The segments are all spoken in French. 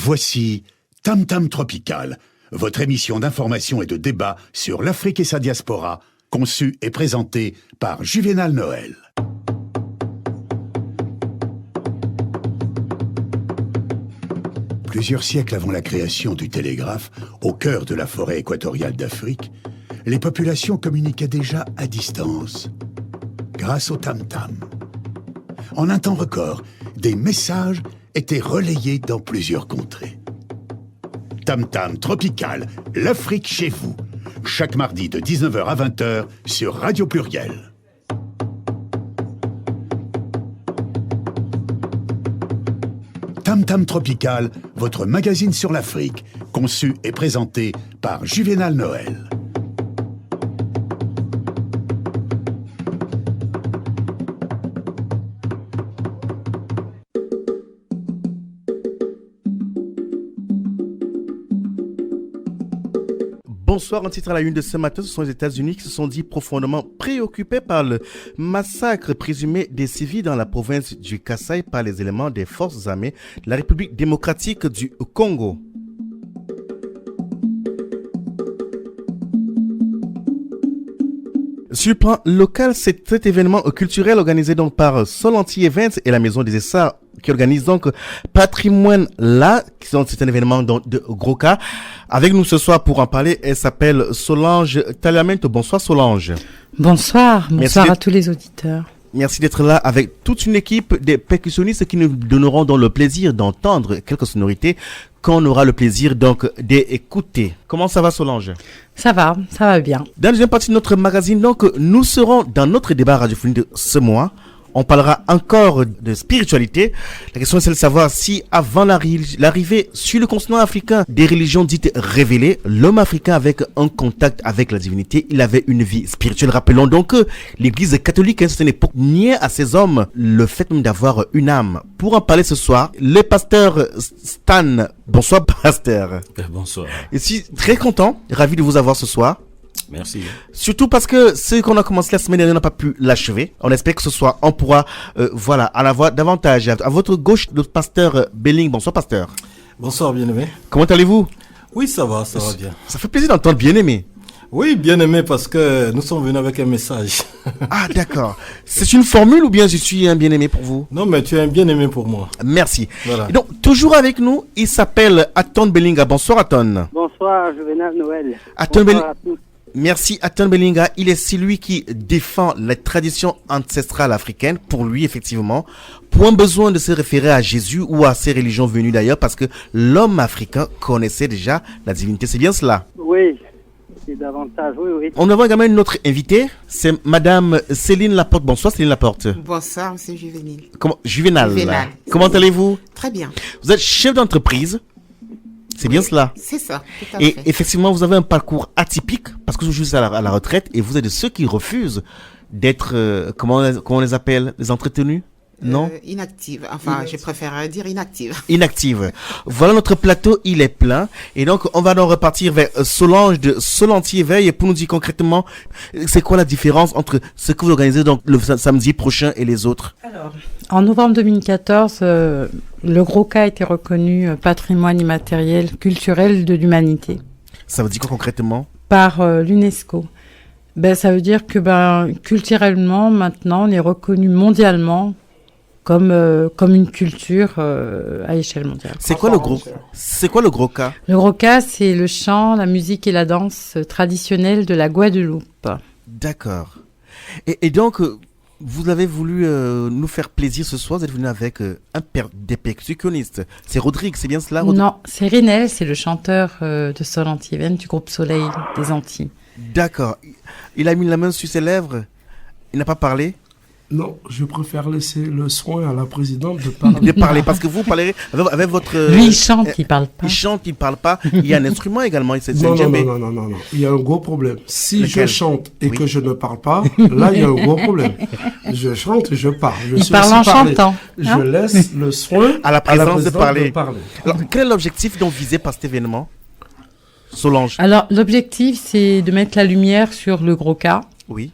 Voici Tam Tam Tropical, votre émission d'information et de débat sur l'Afrique et sa diaspora, conçue et présentée par Juvénal Noël. Plusieurs siècles avant la création du télégraphe, au cœur de la forêt équatoriale d'Afrique, les populations communiquaient déjà à distance, grâce au tam-tam. En un temps record, des messages étaient relayés dans plusieurs contrées. Tam Tam Tropical, l'Afrique chez vous, chaque mardi de 19h à 20h sur Radio Pluriel. Tam Tam Tropical, votre magazine sur l'Afrique, conçu et présenté par Juvénal Noël. Bonsoir, en titre à la une de ce matin, ce sont les États-Unis qui se sont dit profondément préoccupés par le massacre présumé des civils dans la province du Kasaï par les éléments des forces armées de la République démocratique du Congo. Sur le plan local, cet événement culturel organisé donc par Solanti Events et la Maison des Essarts qui organise donc Patrimoine là, qui sont c'est un événement de gros cas. Avec nous ce soir pour en parler, elle s'appelle Solange Taliamento. Bonsoir Solange. Bonsoir à tous les auditeurs. Merci d'être là avec toute une équipe des percussionnistes qui nous donneront donc le plaisir d'entendre quelques sonorités qu'on aura le plaisir donc d'écouter. Comment ça va Solange? Ça va bien. Dans la deuxième partie de notre magazine, donc, nous serons dans notre débat radiophonique de ce mois. On parlera encore de spiritualité. La question c'est de savoir si avant l'arrivée sur le continent africain des religions dites révélées, l'homme africain avec un contact avec la divinité, il avait une vie spirituelle. Rappelons donc que l'église catholique à une certaine époque niait à ces hommes le fait même d'avoir une âme. Pour en parler ce soir, le pasteur Stan. Bonsoir pasteur. Bonsoir. Je suis très content, ravi de vous avoir ce soir. Merci. Surtout parce que ce qu'on a commencé la semaine dernière, on n'a pas pu l'achever. On espère que ce soir, on pourra en avoir davantage. À votre gauche, le pasteur Belling. Bonsoir, pasteur. Bonsoir, bien-aimé. Comment allez-vous? Oui, ça va bien. Ça fait plaisir d'entendre bien-aimé. Oui, bien-aimé, parce que nous sommes venus avec un message. Ah, d'accord. C'est une formule ou bien je suis un bien-aimé pour vous? Non, mais tu es un bien-aimé pour moi. Merci. Voilà. Et donc, toujours avec nous, il s'appelle Aton Bellinga. Bonsoir, Aton. Bonsoir, Juvénal Noël. Aton Bonsoir à tous. Merci Aton Bellinga, il est celui qui défend les traditions ancestrales africaines, pour lui effectivement, point besoin de se référer à Jésus ou à ces religions venues d'ailleurs, parce que l'homme africain connaissait déjà la divinité, c'est bien cela? Oui, c'est davantage, oui. On a également une autre invitée, c'est Madame Céline Laporte. Bonsoir Céline Laporte. Bonsoir Monsieur Juvénal. Juvénal. Comment allez-vous? Très bien. Vous êtes chef d'entreprise. C'est bien cela. C'est ça, tout à et fait. Effectivement, vous avez un parcours atypique parce que vous êtes juste à la retraite et vous êtes de ceux qui refusent d'être, comment on les appelle, les entretenus? Non? Inactive. Enfin, je préfère dire inactive. Inactive. Voilà, notre plateau, il est plein. Et donc, on va donc repartir vers Solange de Solanti Éveil pour nous dire concrètement, c'est quoi la différence entre ce que vous organisez donc le samedi prochain et les autres? Alors, en novembre 2014, le gros cas a été reconnu patrimoine immatériel culturel de l'humanité. Ça veut dire quoi concrètement? Par l'UNESCO. Ça veut dire que culturellement, maintenant, on est reconnu mondialement comme une culture à échelle mondiale. C'est quoi le gros cas? Le gros cas, c'est le chant, la musique et la danse traditionnelle de la Guadeloupe. D'accord. Et donc, vous avez voulu nous faire plaisir ce soir. Vous êtes venu avec des percussionnistes. C'est Rodrigue, c'est bien cela, Rodrigue? Non, c'est Rinel, c'est le chanteur de Solanti Events du groupe Soleil des Antilles. D'accord. Il a mis la main sur ses lèvres. Il n'a pas parlé? Non, je préfère laisser le soin à la présidente de parler. De parler, parce que vous parlerez avec votre... Lui, il chante, il parle pas. Il chante, il parle pas. Il y a un instrument également. Non. Il y a un gros problème. Si je chante et que je ne parle pas, là, il y a un gros problème. Je chante et je parle. Il parle en chantant. Je laisse le soin à la présidente de parler. Alors, quel est l'objectif donc visé par cet événement, Solange? Alors, l'objectif, c'est de mettre la lumière sur le gros cas. Oui.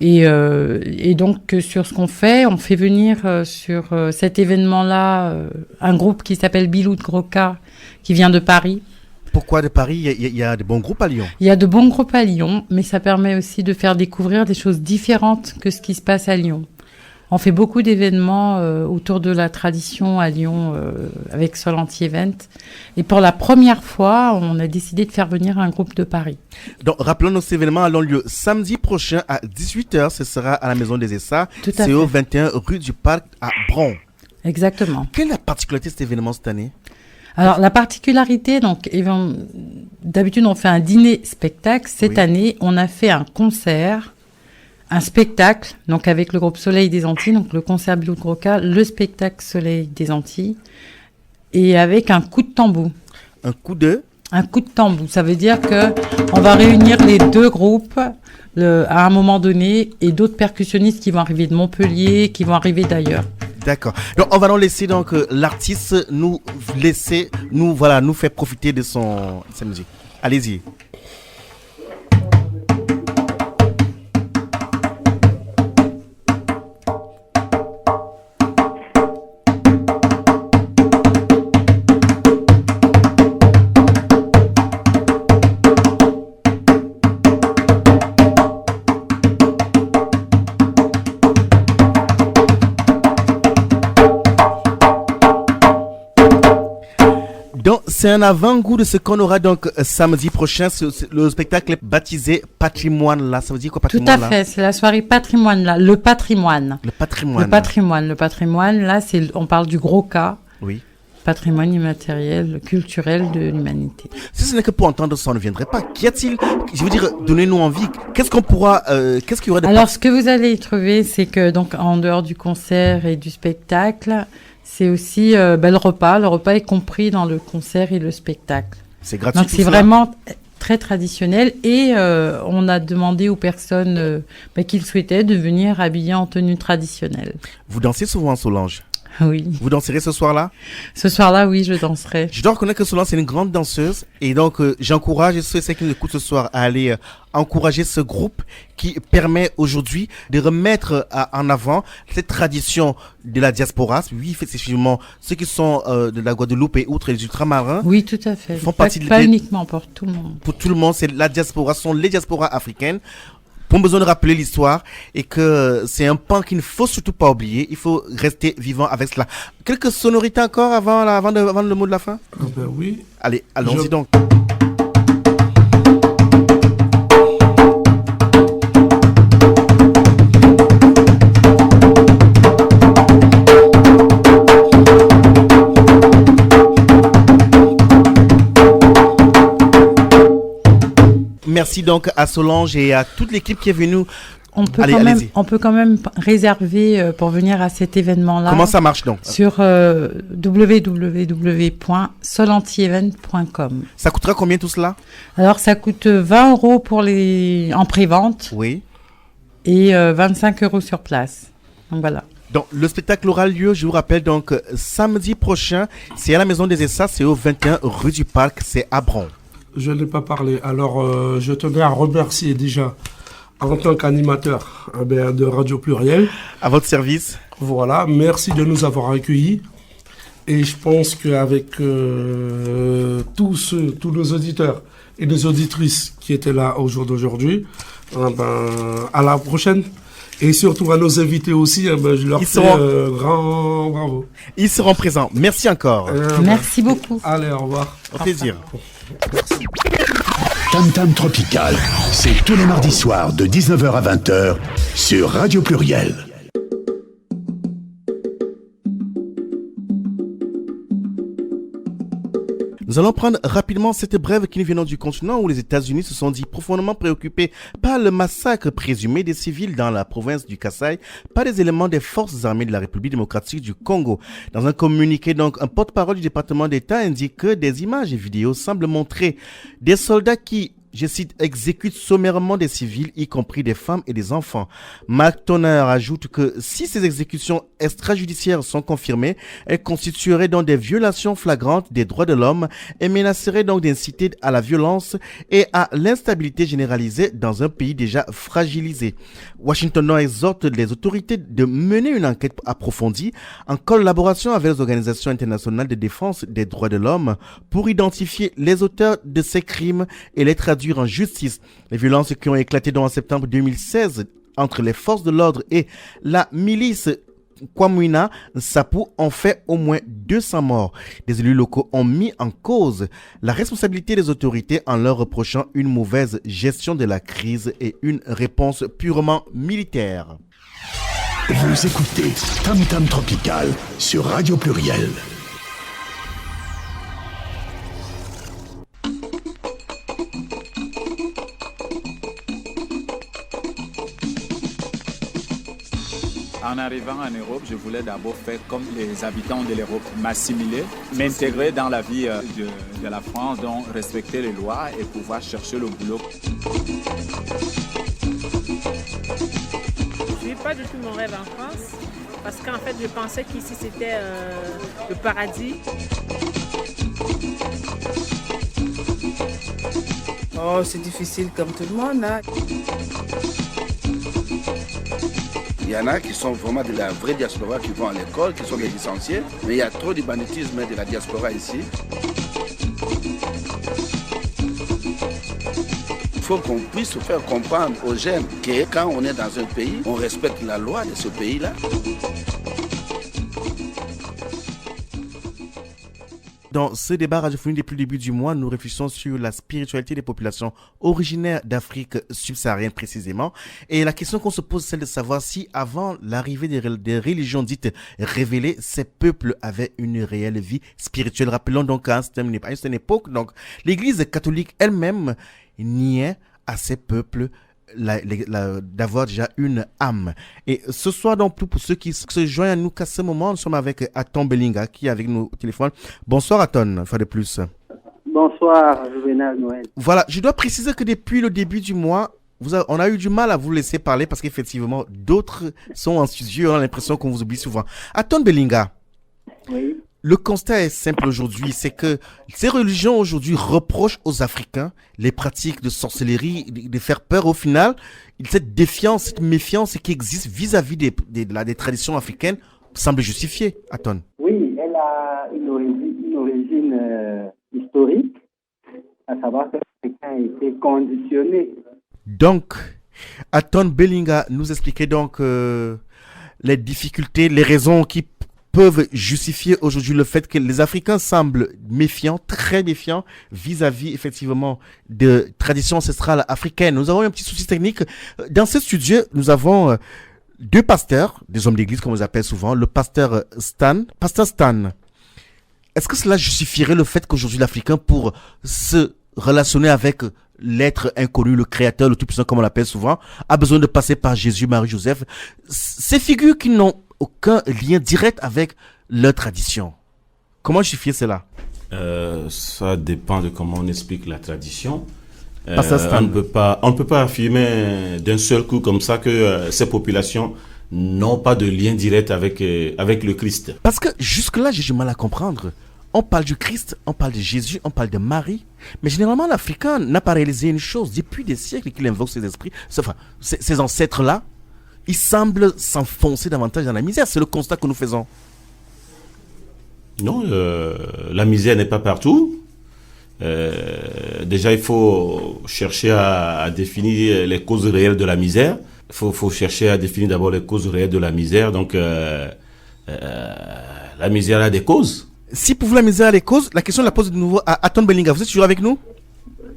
Et donc, sur ce qu'on fait, on fait venir sur cet événement-là un groupe qui s'appelle Bilou de Groca, qui vient de Paris. Pourquoi de Paris? Il y a de bons groupes à Lyon. Il y a de bons groupes à Lyon, mais ça permet aussi de faire découvrir des choses différentes que ce qui se passe à Lyon. On fait beaucoup d'événements autour de la tradition à Lyon avec Solanti Event. Et pour la première fois, on a décidé de faire venir un groupe de Paris. Donc, rappelons, nos événements auront lieu samedi prochain à 18h. Ce sera à la Maison des Essarts. C'est au 21 rue du Parc à Bron. Exactement. Quelle est la particularité de cet événement cette année? Alors, la particularité, donc, d'habitude, on fait un dîner-spectacle. Cette année, on a fait un concert, un spectacle, donc avec le groupe Soleil des Antilles, donc le concert Bilou de Groca, le spectacle Soleil des Antilles, et avec un coup de tambour. Un coup de tambour. Ça veut dire que on va réunir les deux groupes à un moment donné, et d'autres percussionnistes qui vont arriver de Montpellier, qui vont arriver d'ailleurs. D'accord. Donc on va donc laisser l'artiste nous faire profiter de sa musique. Allez-y. Donc, c'est un avant-goût de ce qu'on aura donc samedi prochain. Le spectacle est baptisé Patrimoine là. Ça veut dire quoi, Patrimoine là? Tout à fait, c'est la soirée Patrimoine là. Le patrimoine. Le patrimoine. Le patrimoine là, on parle du gros cas. Oui. Patrimoine immatériel, culturel de l'humanité. Si ce n'est que pour entendre ça, on ne viendrait pas. Qu'y a-t-il? Je veux dire, donnez-nous envie. Qu'est-ce qu'il y aura de... Alors, ce que vous allez y trouver, c'est que, donc, en dehors du concert et du spectacle, c'est aussi le repas. Le repas est compris dans le concert et le spectacle. C'est gratuit. Donc, c'est vraiment très traditionnel. Et on a demandé aux personnes qui le souhaitaient de venir habillées en tenue traditionnelle. Vous dansez souvent, Solange? Oui. Vous danserez ce soir-là? Ce soir-là, oui, je danserai. Je dois reconnaître que Solange, c'est une grande danseuse. Et donc, j'encourage ceux qui nous écoutent ce soir à aller encourager ce groupe qui permet aujourd'hui de remettre en avant cette tradition de la diaspora. Oui, effectivement, ceux qui sont de la Guadeloupe et outre les ultramarins. Oui, tout à fait. Font pas uniquement pour tout le monde. Pour tout le monde, c'est la diaspora, sont les diasporas africaines. Pas besoin de rappeler l'histoire et que c'est un pan qu'il ne faut surtout pas oublier. Il faut rester vivant avec cela. Quelques sonorités encore avant le mot de la fin? Ben oui. Allez, allons-y donc. Merci donc à Solange et à toute l'équipe qui est venue. On peut quand même réserver pour venir à cet événement-là. Comment ça marche donc? Sur www.solantievent.com. Ça coûtera combien tout cela? Alors ça coûte 20 € en pré-vente. Oui. Et 25 € sur place. Donc voilà. Donc le spectacle aura lieu, je vous rappelle, donc samedi prochain. C'est à la Maison des Essarts, c'est au 21 rue du Parc, c'est à Bron. Je n'ai pas parlé. Alors, je tenais à remercier déjà, en tant qu'animateur de Radio Pluriel. À votre service. Voilà, merci de nous avoir accueillis. Et je pense qu'avec tous nos auditeurs et nos auditrices qui étaient là au jour d'aujourd'hui, à la prochaine. Et surtout à nos invités aussi, je leur fais grand bravo. Ils seront présents. Merci encore. Merci beaucoup. Allez, au revoir. Au plaisir. Merci. Tam Tam Tropical, c'est tous les mardis soirs de 19h à 20h sur Radio Pluriel. Nous allons prendre rapidement cette brève qui nous vient du continent où les États-Unis se sont dit profondément préoccupés par le massacre présumé des civils dans la province du Kasaï par des éléments des forces armées de la République démocratique du Congo. Dans un communiqué, donc, un porte-parole du département d'État indique que des images et vidéos semblent montrer des soldats qui je cite, exécute sommairement des civils, y compris des femmes et des enfants. Mark Toner ajoute que si ces exécutions extrajudiciaires sont confirmées, elles constitueraient donc des violations flagrantes des droits de l'homme et menaceraient donc d'inciter à la violence et à l'instabilité généralisée dans un pays déjà fragilisé. Washington exhorte les autorités de mener une enquête approfondie en collaboration avec les organisations internationales de défense des droits de l'homme pour identifier les auteurs de ces crimes et les traduire en justice. Les violences qui ont éclaté en septembre 2016 entre les forces de l'ordre et la milice Kwamina Nsapu ont fait au moins 200 morts. Des élus locaux ont mis en cause la responsabilité des autorités en leur reprochant une mauvaise gestion de la crise et une réponse purement militaire. Vous écoutez Tam Tam Tropical sur Radio Pluriel. En arrivant en Europe, je voulais d'abord faire comme les habitants de l'Europe, m'assimiler, m'intégrer dans la vie de la France, donc respecter les lois et pouvoir chercher le boulot. Je ne vis pas du tout mon rêve en France, parce qu'en fait, je pensais qu'ici, c'était le paradis. Oh, c'est difficile comme tout le monde, hein. Il y en a qui sont vraiment de la vraie diaspora, qui vont à l'école, qui sont des licenciés, mais il y a trop de banditisme de la diaspora ici. Il faut qu'on puisse faire comprendre aux jeunes que quand on est dans un pays, on respecte la loi de ce pays-là. Dans ce débat radiophonique depuis le début du mois, nous réfléchissons sur la spiritualité des populations originaires d'Afrique subsaharienne précisément. Et la question qu'on se pose, c'est de savoir si avant l'arrivée des religions dites révélées, ces peuples avaient une réelle vie spirituelle. Rappelons donc qu'à une certaine époque, donc, l'Église catholique elle-même niait à ces peuples d'avoir déjà une âme. Et ce soir, donc, pour ceux qui se joignent à nous qu'à ce moment, nous sommes avec Aton Belinga qui est avec nous au téléphone. Bonsoir Aton, une fois de plus. Bonsoir Juvenal Noël. Voilà, je dois préciser que depuis le début du mois, on a eu du mal à vous laisser parler parce qu'effectivement, d'autres sont en studio, on a l'impression qu'on vous oublie souvent. Aton Belinga. Oui. Le constat est simple aujourd'hui, c'est que ces religions aujourd'hui reprochent aux Africains les pratiques de sorcellerie, de faire peur au final. Cette défiance, cette méfiance qui existe vis-à-vis des traditions africaines semble justifiée, Aton. Oui, elle a une origine historique, à savoir que l'Africain a été conditionné. Donc, Aton Belinga nous expliquait donc les difficultés, les raisons qui peuvent justifier aujourd'hui le fait que les Africains semblent méfiants, très méfiants, vis-à-vis effectivement de traditions ancestrales africaines. Nous avons un petit souci technique. Dans ce studio, nous avons deux pasteurs, des hommes d'église comme on les appelle souvent, le pasteur Stan. Pasteur Stan, est-ce que cela justifierait le fait qu'aujourd'hui l'Africain, pour se relationner avec l'être inconnu, le créateur, le tout-puissant comme on l'appelle souvent, a besoin de passer par Jésus, Marie, Joseph, ces figures qui n'ont aucun lien direct avec leur tradition? Comment justifier cela? Ça dépend de comment on explique la tradition. On ne peut pas affirmer d'un seul coup comme ça que ces populations n'ont pas de lien direct avec le Christ. Parce que jusque-là, j'ai du mal à comprendre. On parle du Christ, on parle de Jésus, on parle de Marie. Mais généralement, l'Africain n'a pas réalisé une chose. Depuis des siècles qu'il invoque ses esprits, enfin, ces ancêtres-là, ils semblent s'enfoncer davantage dans la misère. C'est le constat que nous faisons. Non, la misère n'est pas partout. Déjà, il faut chercher à définir les causes réelles de la misère. Il faut chercher à définir d'abord les causes réelles de la misère. Donc, la misère a des causes. Si pour vous la misère a des causes, la question la pose de nouveau à Aton Belinga. Vous êtes toujours avec nous?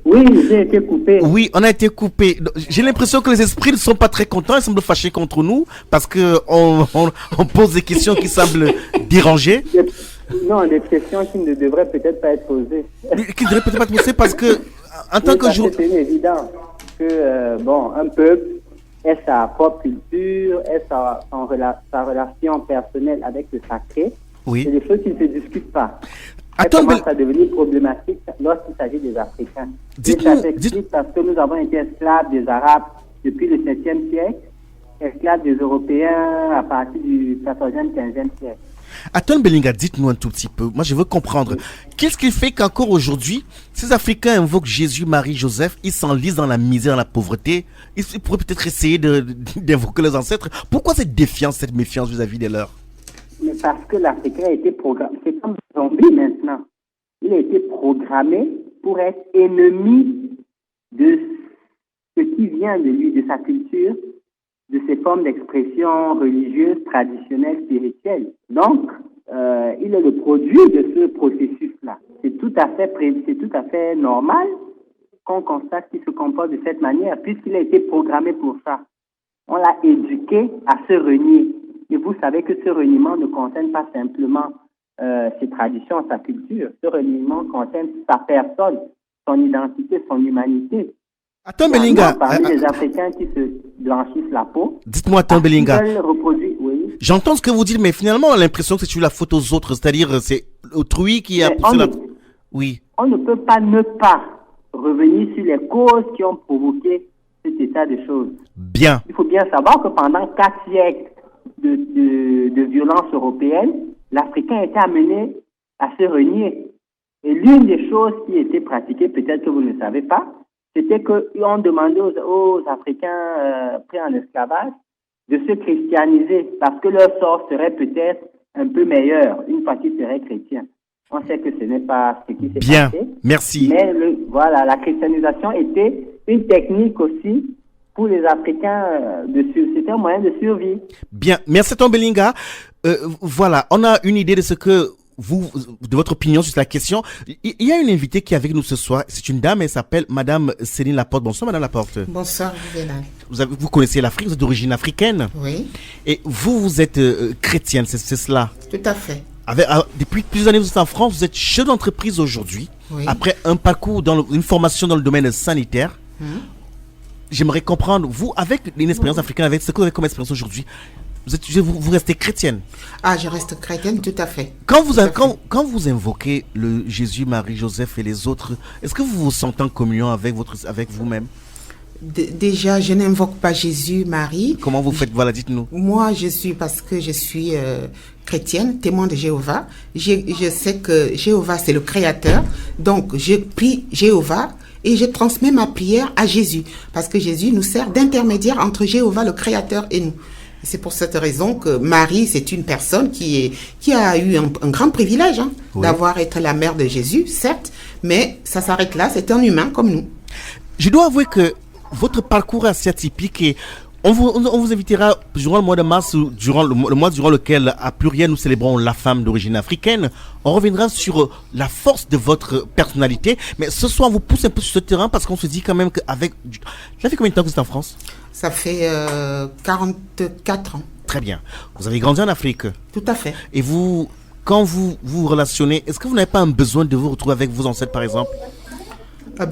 Oui, j'ai été coupé. Oui, on a été coupé. J'ai l'impression que les esprits ne sont pas très contents. Ils semblent fâchés contre nous parce que on pose des questions qui semblent déranger. Non, des questions qui ne devraient peut-être pas être posées. Qui ne devraient peut-être pas être posées parce que, en tant que jour... C'est évident que, un peuple ait sa propre culture, ait sa relation personnelle avec le sacré. Oui. C'est des choses qui ne se discutent pas. Elle commence à devenir problématique lorsqu'il s'agit des Africains. Parce que nous avons été esclaves des Arabes depuis le 7e siècle, esclaves des Européens à partir du 14e, 15e siècle. Aton Belinga, dites-nous un tout petit peu. Moi, je veux comprendre. Qu'est-ce qui fait qu'encore aujourd'hui, ces Africains invoquent Jésus, Marie, Joseph, ils s'enlisent dans la misère, dans la pauvreté. Ils pourraient peut-être essayer d'invoquer leurs ancêtres. Pourquoi cette défiance, cette méfiance vis-à-vis des leurs? Mais parce que l'Africain a été programmé. C'est comme un zombie maintenant. Il a été programmé pour être ennemi de ce qui vient de lui, de sa culture, de ses formes d'expression religieuse, traditionnelle, spirituelle. Donc, il est le produit de ce processus-là. C'est tout à fait normal qu'on constate qu'il se comporte de cette manière, puisqu'il a été programmé pour ça. On l'a éduqué à se renier. Et vous savez que ce reniement ne concerne pas simplement ses traditions, sa culture. Ce reniement concerne sa personne, son identité, son humanité. Attends, Belinga. Parmi les Africains qui se blanchissent la peau. Dites-moi, attends, Belinga. Oui. J'entends ce que vous dites, mais finalement, on a l'impression que c'est sur la faute aux autres. C'est-à-dire, c'est autrui qui a poussé la... Oui. On ne peut pas ne pas revenir sur les causes qui ont provoqué cet état de choses. Bien. Il faut bien savoir que pendant 4 siècles de violence européenne, l'Africain était amené à se renier. Et l'une des choses qui était pratiquée, peut-être que vous ne savez pas, c'était qu'on demandait aux Africains pris en esclavage de se christianiser parce que leur sort serait peut-être un peu meilleur une fois qu'ils seraient chrétiens. On sait que ce n'est pas ce qui s'est passé. Bien, merci. Mais la christianisation était une technique aussi pour les Africains, c'était un moyen de survie. Bien, merci Tom Belinga. Voilà, on a une idée de ce que de votre opinion sur la question. Il y a une invitée qui est avec nous ce soir. C'est une dame, elle s'appelle Madame Céline Laporte. Bonsoir Madame Laporte. Bonsoir Juvenal. Vous connaissez l'Afrique, vous êtes d'origine africaine. Oui. Et vous êtes chrétienne, c'est cela? Tout à fait. Depuis plusieurs années, vous êtes en France, vous êtes chef d'entreprise aujourd'hui. Oui. Après un parcours une formation dans le domaine sanitaire. J'aimerais comprendre, vous, avec une expérience africaine, avec ce que vous avez comme expérience aujourd'hui, vous restez chrétienne? Ah, je reste chrétienne, tout à fait. Quand vous invoquez le Jésus, Marie, Joseph et les autres, est-ce que vous vous sentez en communion avec vous-même? Déjà, je n'invoque pas Jésus, Marie. Comment vous faites? Voilà, dites-nous. Moi, parce que je suis chrétienne, témoin de Jéhovah. Je sais que Jéhovah, c'est le créateur. Donc, je prie Jéhovah et je transmets ma prière à Jésus. Parce que Jésus nous sert d'intermédiaire entre Jéhovah, le créateur, et nous. C'est pour cette raison que Marie, c'est une personne qui a eu un grand privilège d'avoir été la mère de Jésus, certes, mais ça s'arrête là, c'est un humain comme nous. Je dois avouer que votre parcours est assez atypique et on vous invitera durant le mois de mars, durant le mois durant lequel, à Pluriel, nous célébrons la femme d'origine africaine. On reviendra sur la force de votre personnalité, mais ce soir, on vous pousse un peu sur ce terrain parce qu'on se dit quand même qu'avec... Ça fait combien de temps que vous êtes en France? Ça fait 44 ans. Très bien. Vous avez grandi en Afrique? Tout à fait. Et vous, quand vous vous relationnez, est-ce que vous n'avez pas un besoin de vous retrouver avec vos ancêtres, par exemple?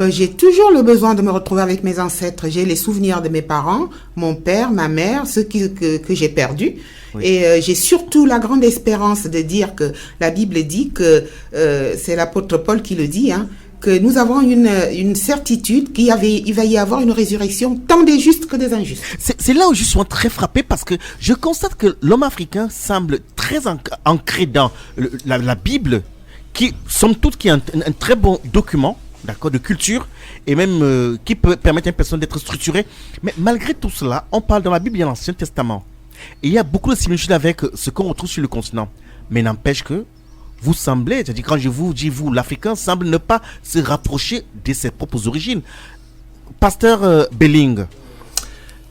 J'ai toujours le besoin de me retrouver avec mes ancêtres. J'ai les souvenirs de mes parents, mon père, ma mère, ceux que j'ai perdus. Oui. Et j'ai surtout la grande espérance de dire que la Bible dit que, c'est l'apôtre Paul qui le dit, que nous avons une certitude qu'il va y avoir une résurrection tant des justes que des injustes. C'est là où je suis très frappé parce que je constate que l'homme africain semble très ancré dans la Bible, qui, somme toute, qui est un très bon document, d'accord, de culture, et même qui peut permettre à une personne d'être structurée. Mais malgré tout cela, on parle dans la Bible et dans l'Ancien Testament. Et il y a beaucoup de similitudes avec ce qu'on retrouve sur le continent. Mais n'empêche que vous semblez, c'est-à-dire quand je vous dis vous, l'Africain semble ne pas se rapprocher de ses propres origines. Pasteur Belling.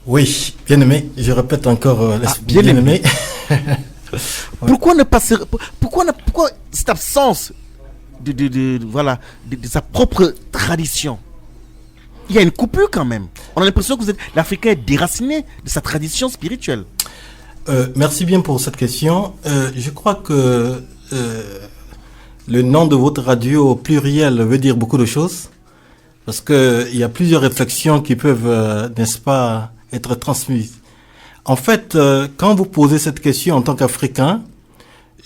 Oui, bien aimé, je répète encore bien aimé. Ouais. Pourquoi cette absence de sa propre tradition? Il y a une coupure quand même. On a l'impression que l'Africain est déraciné de sa tradition spirituelle. Merci bien pour cette question. Je crois que le nom de votre radio Pluriel veut dire beaucoup de choses, parce que il y a plusieurs réflexions qui peuvent, n'est-ce pas, être transmises. En fait, quand vous posez cette question en tant qu'Africain,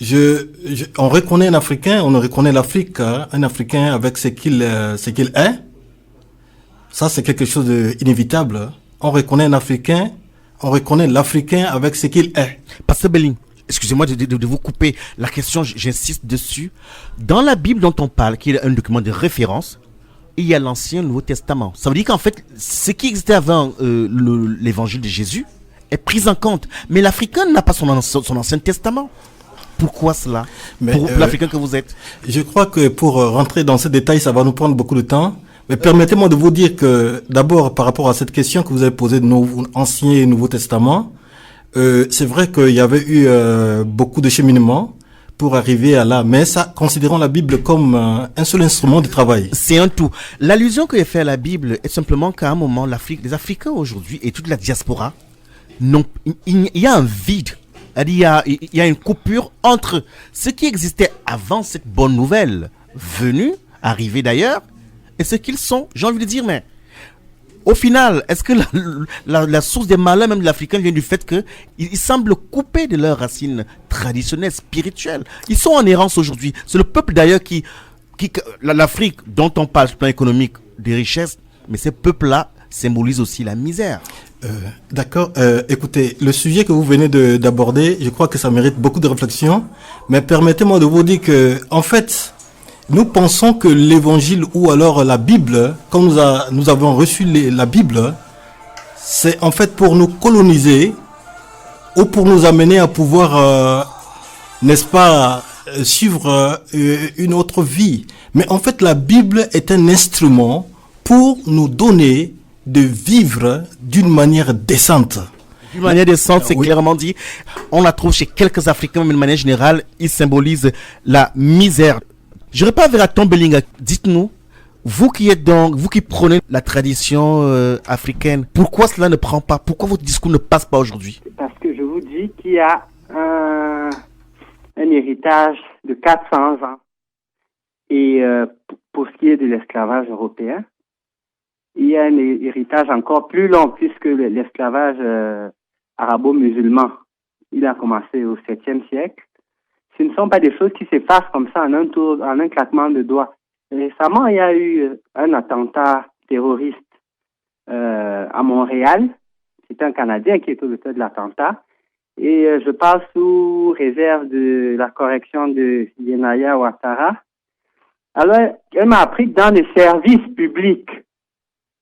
On reconnaît un Africain, on reconnaît l'Afrique, un Africain avec ce qu'il est. Ça, c'est quelque chose d'inévitable. On reconnaît un Africain, on reconnaît l'Africain avec ce qu'il est. Pasteur Belling, excusez-moi de vous couper. La question, j'insiste dessus. Dans la Bible dont on parle, qui est un document de référence, il y a l'Ancien et le Nouveau Testament. Ça veut dire qu'en fait, ce qui existait avant l'évangile de Jésus est pris en compte. Mais l'Africain n'a pas son Ancien Testament. Pourquoi cela? Pour l'Africain que vous êtes? Je crois que pour rentrer dans ces détails, ça va nous prendre beaucoup de temps. Mais permettez-moi de vous dire que, d'abord, par rapport à cette question que vous avez posée de Ancien et Nouveau Testament, c'est vrai qu'il y avait eu beaucoup de cheminement pour arriver à là. Mais ça, considérons la Bible comme un seul instrument de travail. C'est un tout. L'allusion que j'ai fait à la Bible est simplement qu'à un moment, les Africains aujourd'hui et toute la diaspora, il y a un vide. Il y a une coupure entre ce qui existait avant cette bonne nouvelle venue, arrivée d'ailleurs, et ce qu'ils sont. J'ai envie de dire, mais au final, est-ce que la source des malheurs même de l'Africain vient du fait qu'ils semblent coupés de leurs racines traditionnelles, spirituelles? Ils sont en errance aujourd'hui. C'est le peuple d'ailleurs l'Afrique dont on parle sur le plan économique des richesses, mais ces peuples-là symbolisent aussi la misère. D'accord. Écoutez, le sujet que vous venez d'aborder, je crois que ça mérite beaucoup de réflexion. Mais permettez-moi de vous dire que, en fait, nous pensons que l'évangile ou alors la Bible, quand nous avons reçu la Bible, c'est en fait pour nous coloniser ou pour nous amener à pouvoir, n'est-ce pas, suivre une autre vie. Mais en fait, la Bible est un instrument pour nous donner de vivre d'une manière décente. D'une manière décente, c'est clairement dit. On la trouve chez quelques Africains, mais de manière générale, ils symbolisent la misère. Je repars vers Aton Belling. Dites-nous, vous qui prônez la tradition africaine, pourquoi cela ne prend pas? Pourquoi votre discours ne passe pas aujourd'hui? Parce que je vous dis qu'il y a un héritage de 400 ans. Et pour ce qui est de l'esclavage européen, il y a un héritage encore plus long puisque l'esclavage arabo-musulman, il a commencé au 7e siècle. Ce ne sont pas des choses qui s'effacent comme ça en un claquement de doigts. Récemment, il y a eu un attentat terroriste à Montréal. C'est un Canadien qui est l'auteur de l'attentat. Et je parle sous réserve de la correction de Yenaya Ouattara. Alors, elle m'a appris que dans les services publics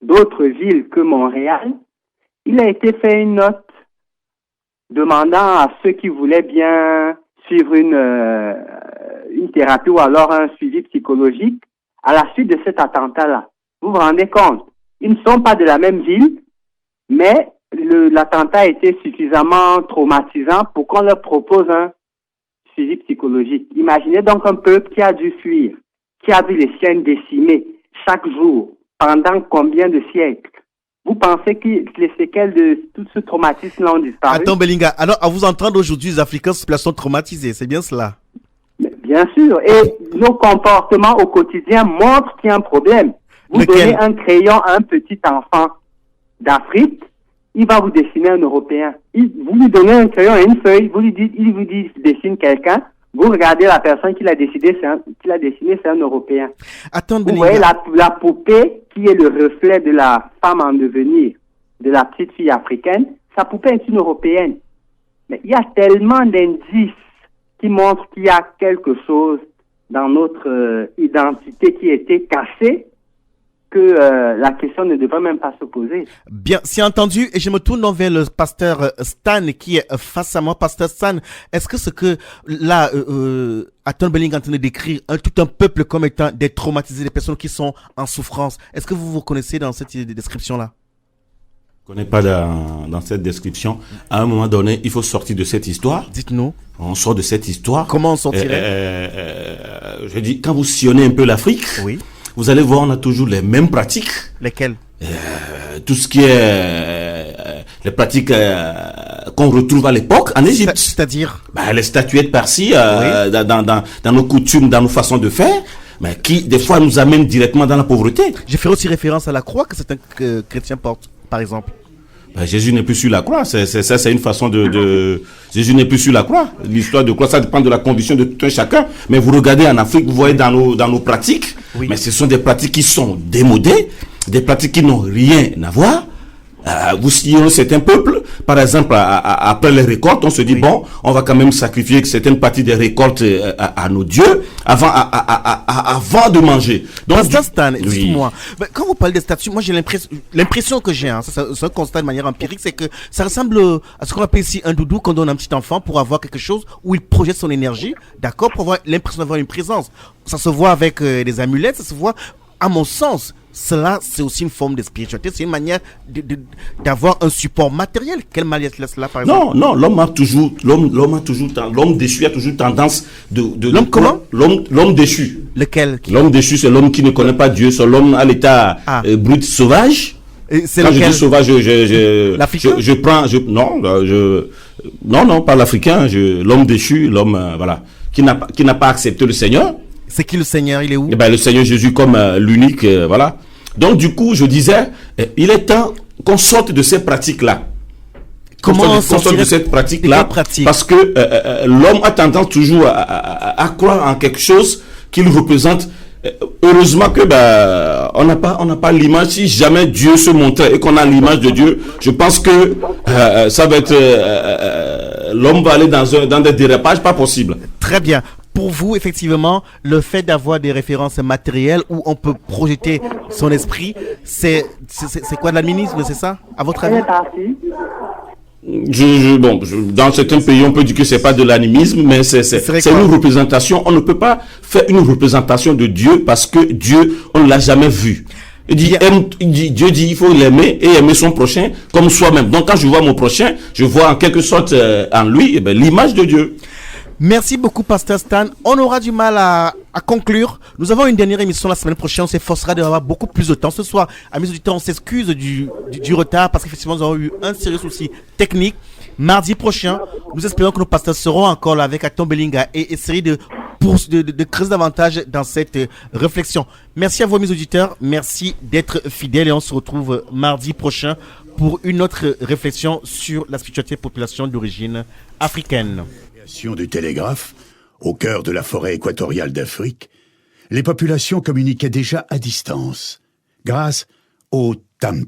d'autres villes que Montréal, il a été fait une note demandant à ceux qui voulaient bien suivre une thérapie ou alors un suivi psychologique à la suite de cet attentat-là. Vous vous rendez compte? Ils ne sont pas de la même ville, mais l'attentat a été suffisamment traumatisant pour qu'on leur propose un suivi psychologique. Imaginez donc un peuple qui a dû fuir, qui a vu les siens décimés chaque jour, pendant combien de siècles? Vous pensez que les séquelles de tout ce traumatisme-là ont disparu? Attends, Bellinga, alors à vous entendre aujourd'hui, les Africains sont traumatisés, c'est bien cela? Bien sûr, et nos comportements au quotidien montrent qu'il y a un problème. Vous donnez un crayon à un petit enfant d'Afrique, il va vous dessiner un Européen. Vous lui donnez un crayon et une feuille, il vous dit dessine quelqu'un. Vous regardez la personne qui l'a dessiné, c'est un Européen. Attends, vous voyez la poupée qui est le reflet de la femme en devenir, de la petite fille africaine. Sa poupée est une Européenne. Mais il y a tellement d'indices qui montrent qu'il y a quelque chose dans notre identité qui a été cassée que la question ne devrait même pas se poser. Bien, c'est entendu. Et je me tourne vers le pasteur Stan qui est face à moi. Pasteur Stan, est-ce que ce que là, Aton Belling est en train de décrire tout un peuple comme étant des traumatisés, des personnes qui sont en souffrance, est-ce que vous vous reconnaissez dans cette description-là? Je ne connais pas dans cette description. À un moment donné, il faut sortir de cette histoire. Dites-nous. On sort de cette histoire. Comment on sortirait? Je dis, quand vous sillonnez un peu l'Afrique, oui, vous allez voir, on a toujours les mêmes pratiques. Lesquelles? Tout ce qui est les pratiques qu'on retrouve à l'époque en Égypte. C'est-à-dire les statuettes par-ci, oui, dans nos coutumes, dans nos façons de faire, mais qui, des fois, nous amènent directement dans la pauvreté. Je fais aussi référence à la croix que certains chrétiens portent, par exemple. Jésus n'est plus sur la croix. C'est une façon Jésus n'est plus sur la croix. L'histoire de croix, ça dépend de la conviction de tout un chacun. Mais vous regardez en Afrique, vous voyez dans nos pratiques, mais ce sont des pratiques qui sont démodées, des pratiques qui n'ont rien à voir. Vous sillonnez certains peuples, par exemple, après les récoltes, on se dit, bon, on va quand même sacrifier certaines parties des récoltes à nos dieux avant de manger. Donc, Pasteur Stan, excuse-moi. Quand vous parlez des statues, moi j'ai l'impression que j'ai, c'est un constat de manière empirique, c'est que ça ressemble à ce qu'on appelle ici un doudou qu'on donne à un petit enfant pour avoir quelque chose où il projette son énergie, d'accord, pour avoir l'impression d'avoir une présence. Ça se voit avec des amulettes, ça se voit, à mon sens. Cela, c'est aussi une forme de spiritualité, c'est une manière d'avoir un support matériel. Quelle manière est cela, par exemple? Non, l'homme déchu a toujours tendance L'homme comment? L'homme déchu. Lequel? L'homme déchu, c'est l'homme qui ne connaît pas Dieu, c'est l'homme à l'état brut, sauvage. C'est quand lequel? je dis sauvage, l'Africain? Non, pas l'Africain, l'homme déchu, l'homme, voilà, qui n'a pas accepté le Seigneur. C'est qui le Seigneur? Il est où? Le Seigneur Jésus comme l'unique, voilà. Donc du coup, je disais, il est temps qu'on sorte de ces pratiques-là. Comment sortir de cette pratique-là? Parce que l'homme a tendance toujours à croire en quelque chose qu'il représente. Heureusement que on n'a pas l'image. Si jamais Dieu se montrait et qu'on a l'image de Dieu, je pense que ça va être l'homme va aller dans des dérapages pas possibles. Très bien. Pour vous, effectivement, le fait d'avoir des références matérielles où on peut projeter son esprit, c'est quoi de l'animisme, c'est ça, à votre avis? Dans certains pays, on peut dire que c'est pas de l'animisme, mais c'est une représentation. On ne peut pas faire une représentation de Dieu parce que Dieu, on ne l'a jamais vu. Dieu dit il faut l'aimer et aimer son prochain comme soi-même. Donc quand je vois mon prochain, je vois en quelque sorte en lui l'image de Dieu. Merci beaucoup, Pasteur Stan. On aura du mal à conclure. Nous avons une dernière émission la semaine prochaine. On s'efforcera d'avoir beaucoup plus de temps. Ce soir, amis auditeurs, on s'excuse du retard parce qu'effectivement, nous avons eu un sérieux souci technique. Mardi prochain, nous espérons que nos pasteurs seront encore là avec Acton Belinga et essayer de creuser davantage dans cette réflexion. Merci à vous, amis auditeurs. Merci d'être fidèles et on se retrouve mardi prochain pour une autre réflexion sur la spiritualité des populations d'origine africaine. Du télégraphe, au cœur de la forêt équatoriale d'Afrique, les populations communiquaient déjà à distance, grâce au tam-tam.